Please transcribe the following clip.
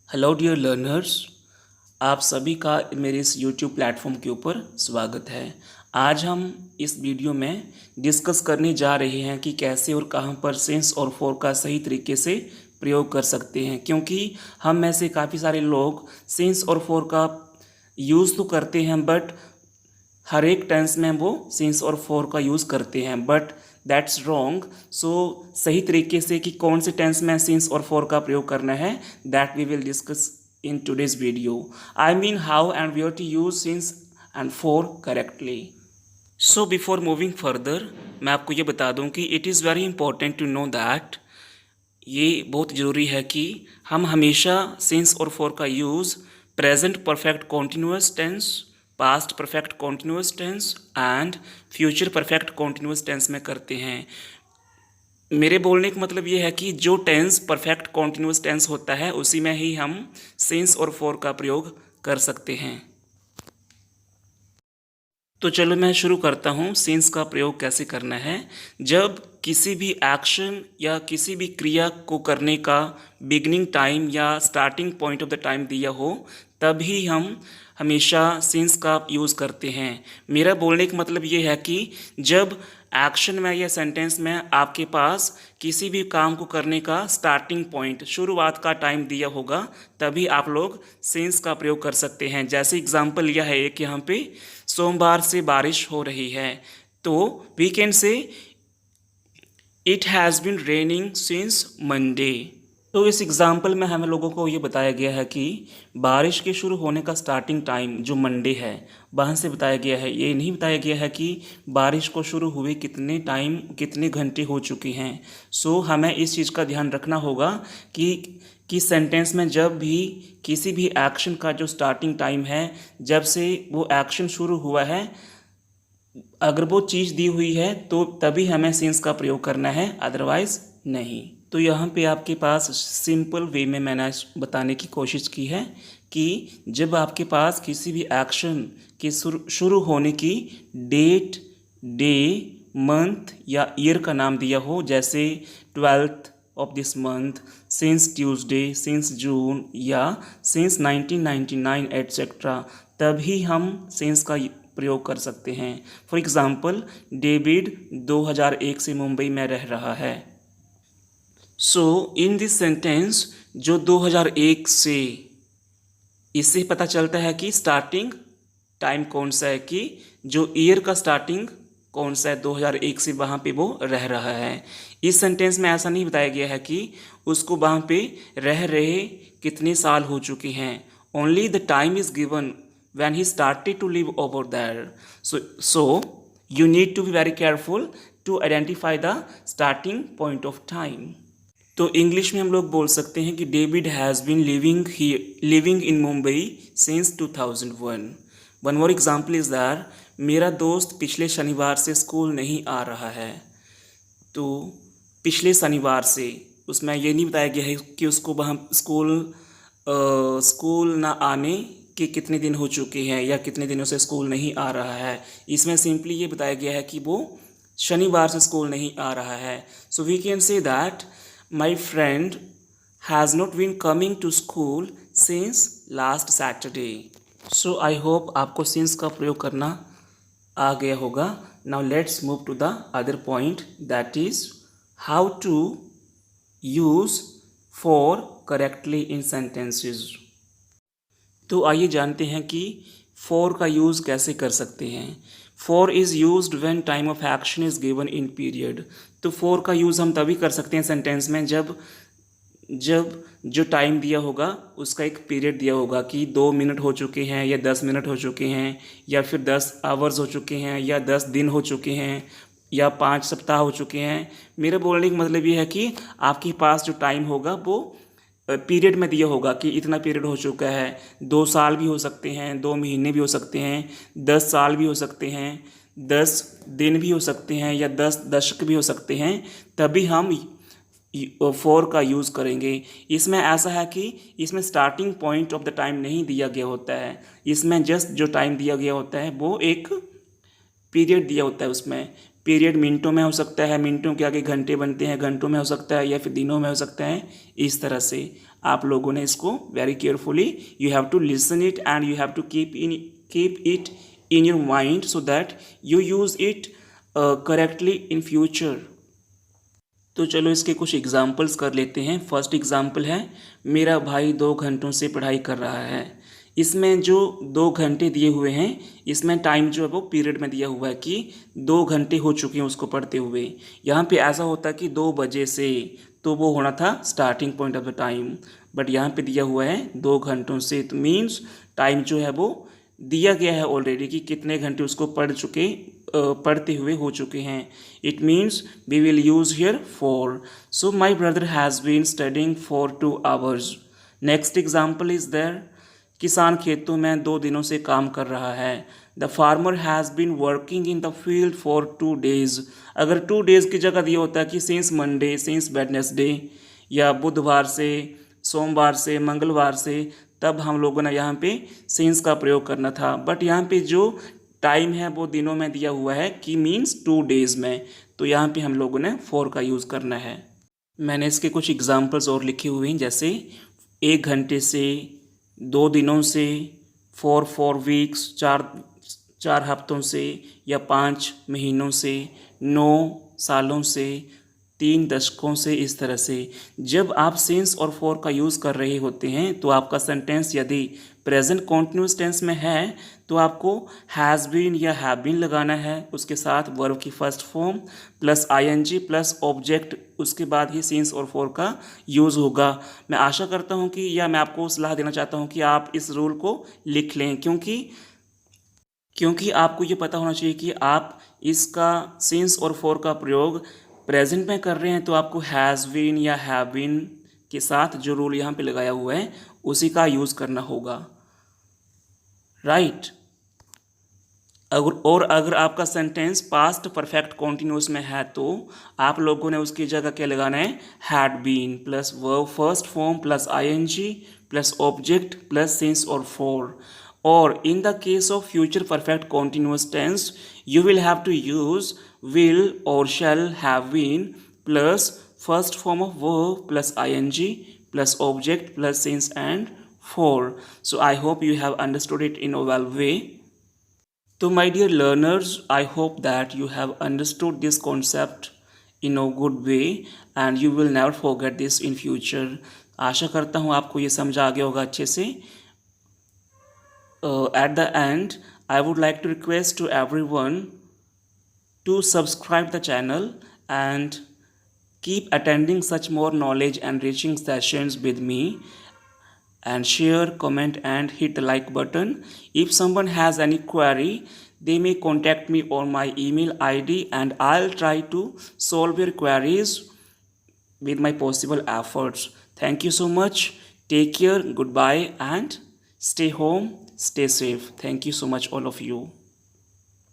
Hello dear learners. आप सभी का मेरे इस यूट्यूब प्लेटफॉर्म के ऊपर स्वागत है। आज हम इस वीडियो में डिस्कस करने जा रहे हैं कि कैसे और कहां पर सिंस और फॉर का सही तरीके से प्रयोग कर सकते हैं, क्योंकि हम में से काफ़ी सारे लोग सिंस और फॉर का यूज़ तो करते हैं बट हर एक टेंस में वो सिंस और फॉर का यूज़ करते हैं, बट दैट्स रॉन्ग। सो सही तरीके से कि कौन से टेंस में सिंस और फॉर का प्रयोग करना है, that we will discuss in today's video. I mean how and where to use since and for correctly. So before moving further, मैं आपको ये बता दूं कि it is very important to know that ये बहुत ज़रूरी है कि हम हमेशा सिंस और फॉर का use present perfect continuous tense, past perfect continuous tense and future perfect continuous tense में करते हैं। मेरे बोलने का मतलब ये है कि जो टेंस परफेक्ट कॉन्टिन्यूस टेंस होता है उसी में ही हम सिंस और फॉर का प्रयोग कर सकते हैं। तो चलो मैं शुरू करता हूँ सिंस का प्रयोग कैसे करना है। जब किसी भी एक्शन या किसी भी क्रिया को करने का बिगनिंग टाइम या starting point of the time दिया हो, तभी हम हमेशा सिंस का यूज़ करते हैं। मेरा बोलने का मतलब ये है कि जब एक्शन में या सेंटेंस में आपके पास किसी भी काम को करने का स्टार्टिंग पॉइंट, शुरुआत का टाइम दिया होगा, तभी आप लोग सिंस का प्रयोग कर सकते हैं। जैसे एग्जांपल लिया है एक यहाँ पे, सोमवार से बारिश हो रही है, तो we can say it has been raining since Monday. तो इस एग्जाम्पल में हमें लोगों को ये बताया गया है कि बारिश के शुरू होने का स्टार्टिंग टाइम जो मंडे है वहाँ से बताया गया है। ये नहीं बताया गया है कि बारिश को शुरू हुए कितने टाइम, कितने घंटे हो चुके हैं। सो हमें इस चीज़ का ध्यान रखना होगा कि सेंटेंस में जब भी किसी भी एक्शन का जो स्टार्टिंग टाइम है, जब से वो एक्शन शुरू हुआ है, अगर वो चीज़ दी हुई है तो तभी हमें सिंस का प्रयोग करना है, अदरवाइज नहीं। तो यहाँ पे आपके पास सिंपल वे में मैंने बताने की कोशिश की है कि जब आपके पास किसी भी एक्शन के शुरू होने की डेट, डे, मंथ या ईयर का नाम दिया हो, जैसे 12th of this month, since Tuesday, since June या सिंस 1999 एट्सेट्रा, तभी हम सिंस का प्रयोग कर सकते हैं। फॉर एग्ज़ाम्पल, डेविड 2001 से मुंबई में रह रहा है। सो इन दिस सेंटेंस जो 2001 से, इससे पता चलता है कि स्टार्टिंग टाइम कौन सा है, कि जो ईयर का स्टार्टिंग कौन सा है 2001 से, वहाँ पे वो रह रहा है। इस सेंटेंस में ऐसा नहीं बताया गया है कि उसको वहाँ पे रह रहे कितने साल हो चुके हैं। Only the time is given when he started to live over there. So you need to be very careful to identify the starting point of time. तो इंग्लिश में हम लोग बोल सकते हैं कि David has been living in Mumbai since 2001. One more example is that मेरा दोस्त पिछले शनिवार से स्कूल नहीं आ रहा है। तो पिछले शनिवार से, उसमें ये नहीं बताया गया है कि उसको वहाँ स्कूल ना आने कि कितने दिन हो चुके हैं या कितने दिनों से स्कूल नहीं आ रहा है। इसमें सिंपली ये बताया गया है कि वो शनिवार से स्कूल नहीं आ रहा है। So we can say that my friend has not been coming to school since last Saturday. So I hope आपको सिंस का प्रयोग करना आ गया होगा। Now let's move to the other point, that is how to use for correctly in sentences. तो आइए जानते हैं कि फॉर का यूज़ कैसे कर सकते हैं। For is used when time of action is given in period. तो फॉर का यूज़ हम तभी कर सकते हैं सेंटेंस में जब जो टाइम दिया होगा उसका एक पीरियड दिया होगा कि 2 मिनट हो चुके हैं या 10 मिनट हो चुके हैं या फिर 10 आवर्स हो चुके हैं या 10 दिन हो चुके हैं या 5 सप्ताह हो चुके हैं। मेरे बोलने का मतलब ये है कि आपके पास जो टाइम होगा वो पीरियड में दिया होगा कि इतना पीरियड हो चुका है। 2 साल भी हो सकते हैं, 2 महीने भी हो सकते हैं, 10 साल भी हो सकते हैं, 10 दिन भी हो सकते हैं या 10 दशक भी हो सकते हैं, तभी हम फॉर का यूज़ करेंगे। इसमें ऐसा है कि इसमें starting point of the time नहीं दिया गया होता है। इसमें जस्ट जो टाइम दिया गया होता है वो एक पीरियड दिया होता है। उसमें पीरियड मिनटों में हो सकता है, मिनटों के आगे घंटे बनते हैं, घंटों में हो सकता है या फिर दिनों में हो सकता है। इस तरह से आप लोगों ने इसको very carefully you have to listen it and you have to keep it in your mind so that you use it correctly in future. तो चलो इसके कुछ एग्जाम्पल्स कर लेते हैं. फर्स्ट एग्जाम्पल है मेरा भाई 2 घंटों से पढ़ाई कर रहा है. इसमें जो 2 घंटे दिए हुए हैं इसमें टाइम जो है वो पीरियड में दिया हुआ है कि 2 घंटे हो चुके हैं उसको पढ़ते हुए. यहाँ पे ऐसा होता है कि 2 बजे से, तो वो होना था starting point of the time, but यहाँ पे दिया हुआ है 2 घंटों से. तो मीन्स टाइम जो है वो दिया गया है ऑलरेडी कि कितने घंटे उसको पढ़ते हुए हो चुके हैं. It means we will use here for. So my brother has been studying for 2 hours. Next example is there. किसान खेतों में 2 दिनों से काम कर रहा है. The farmer has been working in the field for 2 days. अगर 2 days की जगह दिया होता है कि सिंस मंडे, सिंस वेडनेसडे, या बुधवार से, सोमवार से, मंगलवार से, तब हम लोगों ने यहाँ पे सिंस का प्रयोग करना था. बट यहाँ पे जो टाइम है वो दिनों में दिया हुआ है कि मीन्स 2 days में, तो यहाँ पे हम लोगों ने फॉर का यूज़ करना है. मैंने इसके कुछ एग्जांपल्स और लिखे हुए हैं, जैसे 1 घंटे से, 2 दिनों से, 4 weeks, 4 हफ्तों से, या 5 महीनों से, 9 सालों से, 3 दशकों से. इस तरह से जब आप सिंस और फॉर का यूज़ कर रहे होते हैं तो आपका सेंटेंस यदि प्रेजेंट कॉन्टिन्यूस टेंस में है तो आपको हैज़ बीन या हैव बीन लगाना है, उसके साथ वर्ब की first form plus ING plus object, उसके बाद ही सिंस और फॉर का यूज़ होगा. मैं आशा करता हूँ कि, या मैं आपको सलाह देना चाहता हूँ कि आप इस रूल को लिख लें, क्योंकि आपको ये पता होना चाहिए कि आप इसका सिंस और फॉर का प्रयोग प्रेजेंट में कर रहे हैं तो आपको हैज़ बीन या हैव बीन के साथ जो रूल यहाँ पे लगाया हुआ है उसी का यूज़ करना होगा, राइट. अगर आपका सेंटेंस पास्ट परफेक्ट कॉन्टिन्यूस में है तो आप लोगों ने उसकी जगह क्या लगाना है, had been plus verb first form plus ING plus object plus since और फॉर. और in the case of future perfect continuous tense, you will have to use will or shall have been plus first form of verb plus ing plus object plus since and for. So I hope you have understood it in a well way. So my dear learners, I hope that you have understood this concept in a good way and you will never forget this in future. आशा करता हूँ आपको ये समझ आ गया होगा अच्छे से. At the end, I would like to request to everyone to subscribe the channel and keep attending such more knowledge enriching sessions with me, and share, comment and hit the like button. If someone has any query, they may contact me on my email ID and I'll try to solve your queries with my possible efforts. Thank you so much. Take care. Goodbye and stay home. Stay safe. Thank you so much, all of you.